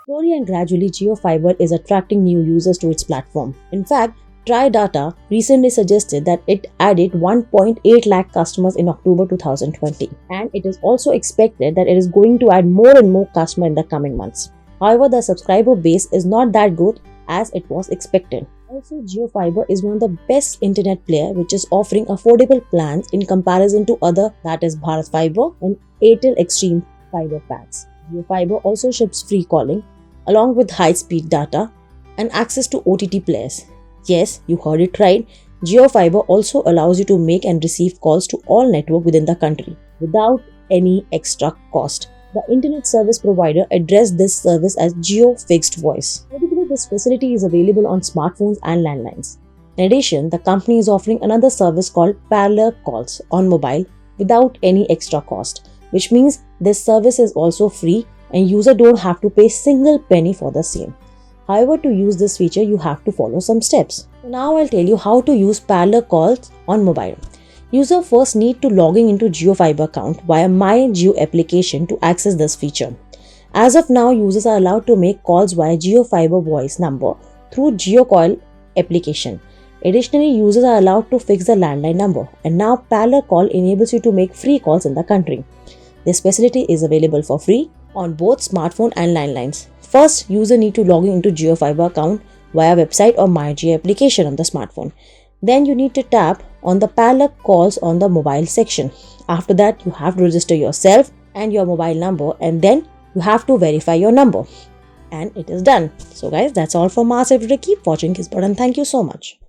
Slowly and gradually, JioFiber is attracting new users to its platform. In fact, TriData recently suggested that it added 1.8 lakh customers in October 2020, and it is also expected that it is going to add more and more customers in the coming months. However, the subscriber base is not that good as it was expected. Also, JioFiber is one of the best internet player which is offering affordable plans in comparison to other, that is Bharat Fiber and Airtel Extreme Fiber packs. JioFiber also ships free calling along with high-speed data and access to OTT players. Yes, you heard it right. JioFiber also allows you to make and receive calls to all network within the country without any extra cost. The internet service provider addressed this service as Jio Fixed Voice. Notably, this facility is available on smartphones and landlines. In addition, the company is offering another service called Parallel Calls on mobile without any extra cost, which means this service is also free and user don't have to pay single penny for the same. However, to use this feature, you have to follow some steps. So now I'll tell you how to use parallel calls on mobile. User first need to logging into JioFiber account via My Jio application to access this feature. As of now, users are allowed to make calls via JioFiber voice number through JioCoil application. Additionally, users are allowed to fix the landline number, and now Parallel Call enables you to make free calls in the country. This facility is available for free on both smartphone and landlines. First, user need to log into JioFiber account via website or MyJio application on the smartphone. Then you need to tap on the parallel calls on the mobile section. After that, you have to register yourself and your mobile number, and then you have to verify your number. And it is done. So guys, that's all from us today. Keep watching Kisbot and thank you so much.